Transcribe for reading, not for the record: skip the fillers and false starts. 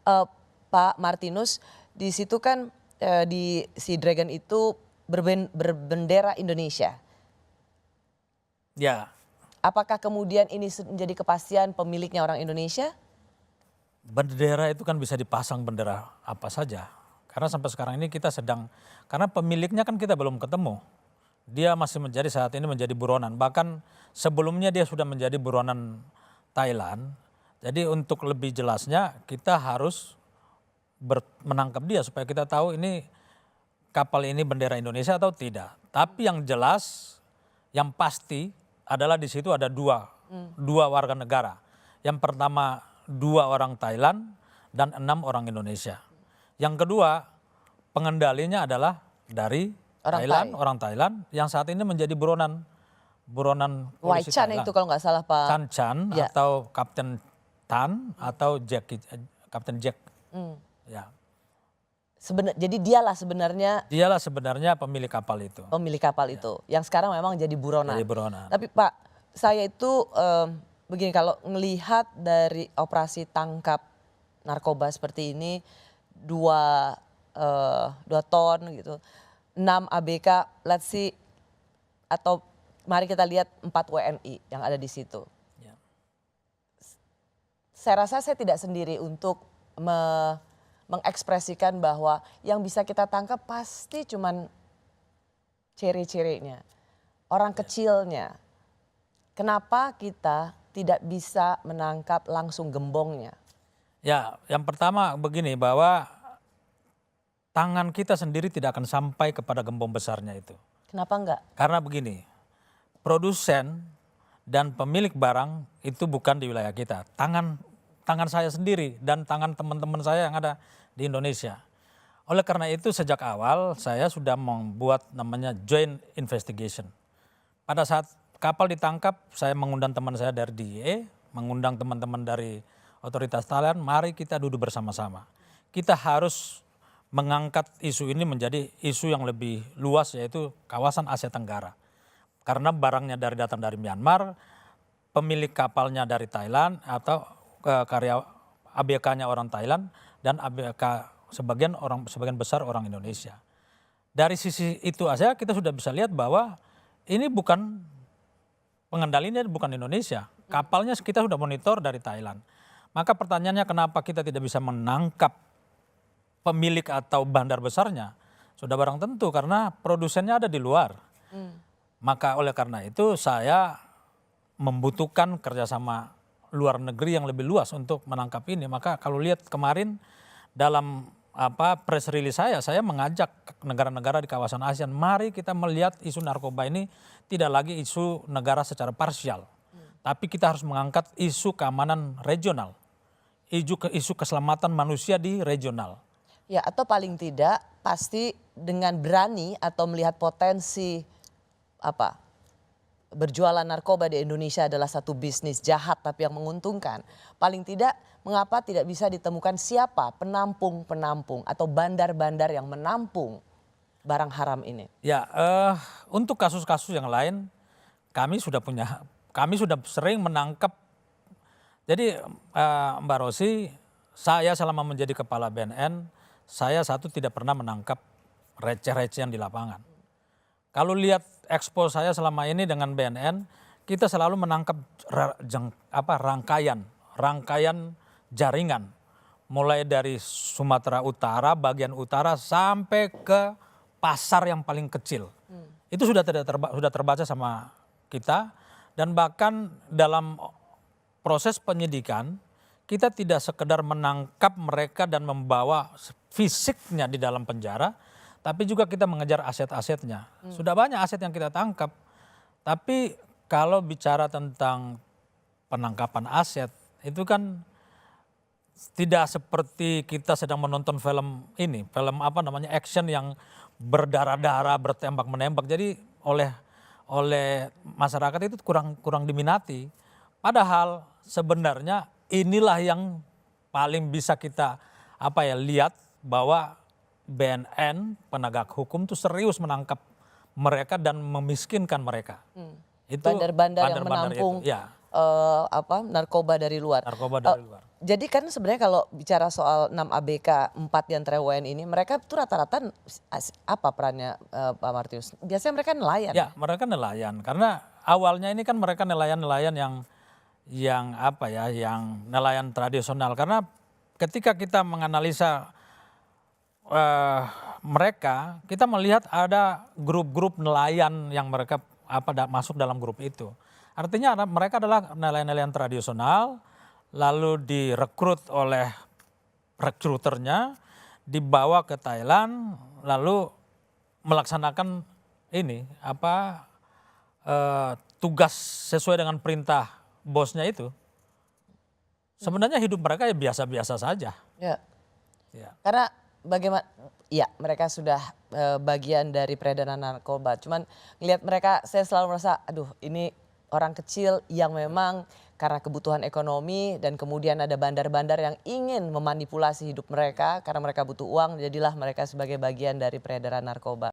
Eh, Pak Martinus, di situ kan di Sea Dragon itu berbendera Indonesia. Ya, Apakah kemudian ini menjadi kepastian pemiliknya orang Indonesia? bendera itu kan bisa dipasang bendera apa saja. Karena sampai sekarang ini kita sedang, karena pemiliknya kan kita belum ketemu. Dia masih menjadi saat ini menjadi buronan. Bahkan sebelumnya dia sudah menjadi buronan Thailand. Jadi untuk lebih jelasnya kita harus menangkap dia supaya kita tahu ini kapal ini bendera Indonesia atau tidak. Tapi yang jelas, yang pasti adalah di situ ada dua warga negara. Yang pertama 2 orang Thailand dan 6 orang Indonesia. Yang kedua pengendalinya adalah dari orang Thailand yang saat ini menjadi buronan polisi Waichan Thailand. itu kalau nggak salah Pak. Chan Chan Ya. atau Kapten Tan atau Kapten Jack. Ya. Jadi dialah sebenarnya Pemilik kapal itu. pemilik kapal itu, yang sekarang memang jadi buronan. Jadi buronan. Tapi Pak, saya itu begini, kalau melihat dari operasi tangkap narkoba seperti ini, 2 ton gitu, 6 ABK, let's see, atau mari kita lihat 4 WNI yang ada di situ. Ya. Saya rasa saya tidak sendiri untuk mengekspresikan bahwa yang bisa kita tangkap pasti cuman ciri-cirinya, orang kecilnya. Kenapa kita tidak bisa menangkap langsung gembongnya? Ya, yang pertama begini, bahwa tangan kita sendiri tidak akan sampai kepada gembong besarnya itu. Kenapa enggak? Karena begini, produsen dan pemilik barang itu bukan di wilayah kita. Tangan saya sendiri dan tangan teman-teman saya yang ada di Indonesia. Oleh karena itu sejak awal saya sudah membuat namanya joint investigation. Pada saat kapal ditangkap, saya mengundang teman saya dari DIA, mengundang teman-teman dari otoritas Thailand, mari kita duduk bersama-sama. Kita harus mengangkat isu ini menjadi isu yang lebih luas, yaitu kawasan Asia Tenggara. Karena barangnya datang dari Myanmar, pemilik kapalnya dari Thailand atau karya ABK-nya orang Thailand dan ABK sebagian besar orang Indonesia. Dari sisi itu aja kita sudah bisa lihat bahwa ini bukan pengendalinya bukan Indonesia. Kapalnya kita sudah monitor dari Thailand. Maka pertanyaannya kenapa kita tidak bisa menangkap pemilik atau bandar besarnya? Sudah barang tentu karena produsennya ada di luar. Maka oleh karena itu saya membutuhkan kerjasama luar negeri yang lebih luas untuk menangkap ini. Maka kalau lihat kemarin dalam press release saya mengajak negara-negara di kawasan ASEAN, mari kita melihat isu narkoba ini tidak lagi isu negara secara parsial. Tapi kita harus mengangkat isu keamanan regional, isu keselamatan manusia di regional. Ya, atau paling tidak pasti dengan berani atau melihat potensi berjualan narkoba di Indonesia adalah satu bisnis jahat tapi yang menguntungkan. Paling tidak mengapa tidak bisa ditemukan siapa penampung-penampung atau bandar-bandar yang menampung barang haram ini? Ya, untuk kasus-kasus yang lain kami sudah sering menangkap. Jadi Mbak Rosi, saya selama menjadi kepala BNN, saya tidak pernah menangkap receh-recehan di lapangan. Kalau lihat ekspos saya selama ini dengan BNN, kita selalu menangkap rangkaian jaringan. Mulai dari Sumatera Utara, bagian utara sampai ke pasar yang paling kecil. Itu sudah terbaca sama kita, dan bahkan dalam proses penyidikan kita tidak sekedar menangkap mereka dan membawa fisiknya di dalam penjara, tapi juga kita mengejar aset-asetnya. Sudah banyak aset yang kita tangkap. Tapi kalau bicara tentang penangkapan aset, itu kan tidak seperti kita sedang menonton film action yang berdarah-darah, bertembak-menembak. Jadi oleh masyarakat itu kurang diminati. Padahal sebenarnya inilah yang paling bisa kita lihat bahwa BNN, penegak hukum itu serius menangkap mereka dan memiskinkan mereka. Itu bandar-bandar yang menampung itu, ya. narkoba dari luar. Narkoba dari luar. Jadi kan sebenarnya kalau bicara soal 6 ABK, 4 di antara WNI ini, mereka tuh rata-rata apa perannya Pak Martinus? Biasanya mereka nelayan. Ya, mereka nelayan karena awalnya ini kan mereka nelayan-nelayan yang apa ya, yang nelayan tradisional. Karena ketika kita menganalisa mereka, kita melihat ada grup-grup nelayan yang mereka masuk dalam grup itu. Artinya mereka adalah nelayan-nelayan tradisional, lalu direkrut oleh rekruternya, dibawa ke Thailand, lalu melaksanakan ini tugas sesuai dengan perintah bosnya itu. Sebenarnya hidup mereka ya biasa-biasa saja. Ya. Ya. Karena bagaimana, ya mereka sudah bagian dari peredaran narkoba. Cuman ngelihat mereka, saya selalu merasa, aduh ini orang kecil yang memang karena kebutuhan ekonomi dan kemudian ada bandar-bandar yang ingin memanipulasi hidup mereka karena mereka butuh uang, jadilah mereka sebagai bagian dari peredaran narkoba.